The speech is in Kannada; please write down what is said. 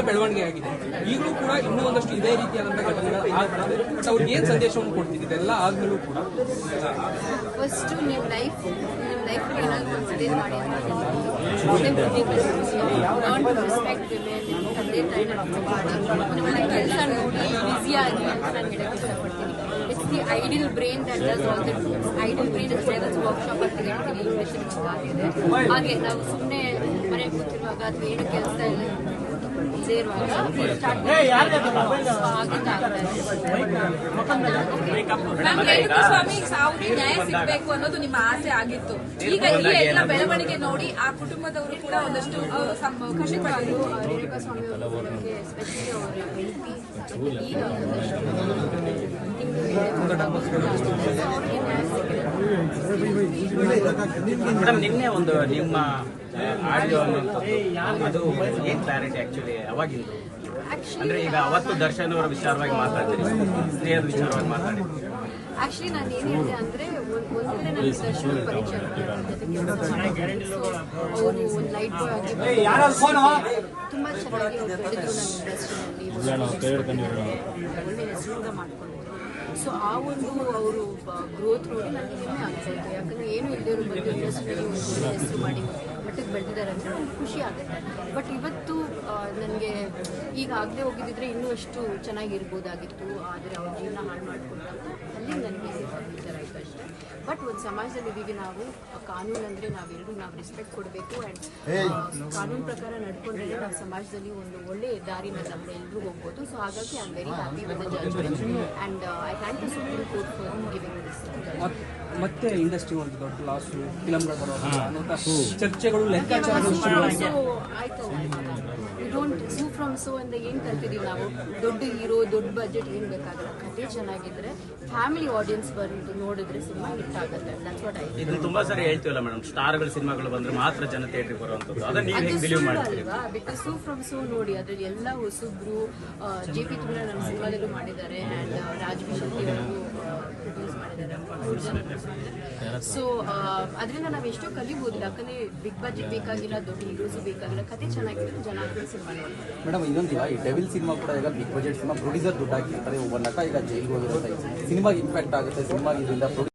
ಬೆಳವಣಿಗೆ ಆಗಿದೆ. ಈಗಲೂ ಕೂಡ ಇನ್ನೂ ಒಂದಷ್ಟು ಇದೇ ರೀತಿಯಾದಂತಹ ಘಟನೆಗಳು ಆಗ್ತದೆ. ಬಟ್ ಅವ್ರಿಗೆ ಏನ್ ಸಂದೇಶವನ್ನು ಕೊಡ್ತೀವಿ ಇದೆಲ್ಲ ಆದ್ಮೇಲೂ ಕೂಡ? ಫಸ್ಟ್ ನಿಮ್ಮ ಲೈಫ್ ಏನಾದ್ರು ಕನ್ಸಿಡರ್ ಮಾಡಿ ಕೆಲಸ ನೋಡಿ ಬಿಸಿಯಾಗಿ ಅಂತ ನಾನು ಹೇಳಕ್ಕೆ ಇಷ್ಟಪಡ್ತೀನಿ. It's the ideal brain that does all the ideal brain is levels workshop ಅಂತ ಹೇಳ್ತೀವಿ ಇಂಗ್ಲಿಷ್ ಆಗಿದೆ. ಹಾಗೆ ನಾವು ಸುಮ್ಮನೆ ಮನೆಗೆ ಕೂತಿರುವಾಗ ಅಥವಾ ಏನು ಕೆಲಸ ಇಲ್ಲದೆ ಇರುವಾಗ ಸ್ವಾಮಿ ಸಾವಿಗೆ ನ್ಯಾಯ ಸಿಗಬೇಕು ಅನ್ನೋದು ನಿಮ್ಮ ಆಸೆ ಆಗಿತ್ತು. ಈಗ ಈ ಎಲ್ಲ ಬೆಳವಣಿಗೆ ನೋಡಿ ಆ ಕುಟುಂಬದವರು ಕೂಡ ಒಂದಷ್ಟು ಖುಷಿ ಪಡೋದು. ರೇಣುಕಾ ಸ್ವಾಮಿ ಅವರ ಬಗ್ಗೆ ಎಸ್ಪೆಷಲಿ ಅವರ ಹೆಂಡತಿ ಈಗ ಮೇಡಮ್, ನಿನ್ನೆ ಒಂದು ನಿಮ್ಮ ಆಡಿಯೋ ಅದು ಏನ್ ಕ್ಲಾರಿಟಿ ಆಕ್ಚುಲಿ ಅವಾಗಿಂದು ಅಂದ್ರೆ ಈಗ ಅವತ್ತು ದರ್ಶನ್ ಅವರ ವಿಚಾರವಾಗಿ ಮಾತಾಡ್ತೀರಿ, ಸ್ತ್ರೀಯರ ವಿಚಾರವಾಗಿ ಮಾತಾಡಿದ್ರಿ. ಆಕ್ಚುಲಿ ನಾನು ಏನ್ ಹೇಳಿದೆ ಅಂದ್ರೆ ಒಂದ್ ಕಡೆ ನನ್ನ ದರ್ಶನ ಪರೀಕ್ಷೆ ಅವರು ಒಂದು ಲೈಟ್ ಬಾಯ್ ಆಗಿ ತುಂಬಾ ಚೆನ್ನಾಗಿ ಬೆಳೆದ್ರು ನನ್ನ ಇಂಡಸ್ಟ್ರಿನಲ್ಲಿ ಒಳ್ಳೆ ಹೆಸರು ಕೂಡ ಮಾಡ್ಕೊಂಡು. ಸೊ ಆ ಒಂದು ಅವರು ಗ್ರೋತ್ ನೋಡಿ ನನಗೆ ಹೆಮ್ಮೆ ಆಗ್ತಾ ಇತ್ತು. ಯಾಕಂದ್ರೆ ಏನು ಇಲ್ಲದೆ ಬಂದು ಇಂಡಸ್ಟ್ರಿಯಲ್ಲಿ ಒಂದು ಒಳ್ಳೆ ಹೆಸರು ಮಾಡಿ ಮಟ್ಟಕ್ಕೆ ಬೆಳೆದಿದ್ದಾರೆ ಅಂದರೆ ನನಗೆ ಖುಷಿ ಆಗುತ್ತೆ. ಬಟ್ ಇವತ್ತು ನನಗೆ ಈಗ ಆಗದೆ ಹೋಗಿದ್ದಿದ್ರೆ ಇನ್ನೂ ಅಷ್ಟು ಚೆನ್ನಾಗಿರ್ಬೋದಾಗಿತ್ತು. ಆದರೆ ಅವ್ರ ಜೀವನ ಹಾಳು ಮಾಡಿಕೊಂಡಾಗ ಅಲ್ಲಿ ನನಗೆ ಬೇಜಾರಾಯಿತು ಅಷ್ಟೇ. ಬಟ್ ಒಂದು ಸಮಾಜದಲ್ಲಿ ಇದೀವಿ ನಾವು. ಕಾನೂನು ಅಂದರೆ ನಾವೆಲ್ಲರೂ ರೆಸ್ಪೆಕ್ಟ್ ಕೊಡಬೇಕು ಆ್ಯಂಡ್ ಕಾನೂನು ಪ್ರಕಾರ ನಡ್ಕೊಂಡ್ರೆ ನಾವು ಸಮಾಜದಲ್ಲಿ ಒಂದು ಒಳ್ಳೆ ದಾರಿನಲ್ಲಿ ನಮ್ಮ ಎಲ್ಲರೂ ಹೋಗ್ಬೋದು. ಸೊ ಹಾಗಾಗಿ I am very happy with the judgement and I thank you Supreme Court for giving this. ಮತ್ತೆ ಇಂಡಸ್ಟ್ರಿ ಒಂದು ದೊಡ್ಡ ಲಾಸು, ಫಿಲಮ್ಗಳು ಬರೋದು ಚರ್ಚೆಗಳು, ಲೆಕ್ಕಾಚಾರಗಳು ಆಯ್ತಲ್ಲ. ಡೋಂಟ್ ಸೂ ಫ್ರಮ್ ಸೋ ಅಂತ ಏನು ಕಲ್ತಿದ್ದೀವಿ ನಾವು. ದೊಡ್ಡ ಹೀರೋ, ದೊಡ್ಡ ಬಜೆಟ್ ಏನು ಬೇಕಾಗಲ್ಲ. ಕಥೆ ಚೆನ್ನಾಗಿದ್ರೆ ಫ್ಯಾಮಿಲಿ ಆಡಿಯನ್ಸ್ ಬಂದು ನೋಡಿದ್ರೆ ಸಿನಿಮಾ ಹಿಟ್ ಆಗುತ್ತೆ. ದಟ್ಸ್ ವಾಟ್ ಐ ಇದನ್ನ ತುಂಬಾ ಸರಿ ಹೇಳ್ತೀವಲ್ಲ ಮೇಡಮ್, ಸ್ಟಾರ್ಗಳ ಸಿನಿಮಾಗಳು ಬಂದ್ರೆ ಮಾತ್ರ ಜನ ಥಿಯೇಟರ್ಗೆ ಬರುವಂತದ್ದು. ಅದನ್ನ ನೀವು ಹೇಗೆ ಬಿಲೀವ್ ಮಾಡ್ತೀರಿ? ಬಿಕಾಸ್ ಸೂ ಫ್ರಮ್ ಸೋ ನೋಡಿ ಅದ್ರಲ್ಲಿ ಎಲ್ಲ ಹೊಸಬ್ರು JP ತುಮರ ನಮ್ಮ ಸಿನಿಮಾದಲ್ಲೂ ಮಾಡಿದ್ದಾರೆ ಆ್ಯಂಡ್ ರಾಜ್ವಿ ಶೆಟ್ಟಿ ಅವರು ಪ್ರೊಡ್ಯೂಸ್ ಮಾಡಿದ್ದಾರೆ. ಸೊ ಅದರಿಂದ ನಾವು ಎಷ್ಟೋ ಕಲಿಬಹುದು. ಯಾಕಂದ್ರೆ ಬಿಗ್ ಬಜೆಟ್ ಬೇಕಾಗಿಲ್ಲ, ದೊಡ್ಡ ಹೀರೋಸು ಬೇಕಾಗಿಲ್ಲ. ಕಥೆ ಚೆನ್ನಾಗಿದ್ರೆ ಜನ ಸಿನಿಮಾ ನೋಡಿ. ಮೇಡಮ್, ಇನ್ನೊಂದಿಲ್ಲ, ಈ ಡೆವಿಲ್ ಸಿನಿಮಾ ಕೂಡ ಈಗ ಬಿಗ್ ಬಜೆಟ್ ಸಿನಿಮಾ, ಪ್ರೊಡ್ಯೂಸರ್ ದುಡ್ಡು ಹಾಕಿರ್ತಾರೆ. ಒಬ್ಬ ನಟ ಈಗ ಜೈಲ್ಗೆ ಹೋಗಿರೋ ಸಿನಿಮಾಗೆ ಇಂಪ್ಯಾಕ್ಟ್ ಆಗುತ್ತೆ. ಸಿನಿಮಾಗೆ ಇದರಿಂದ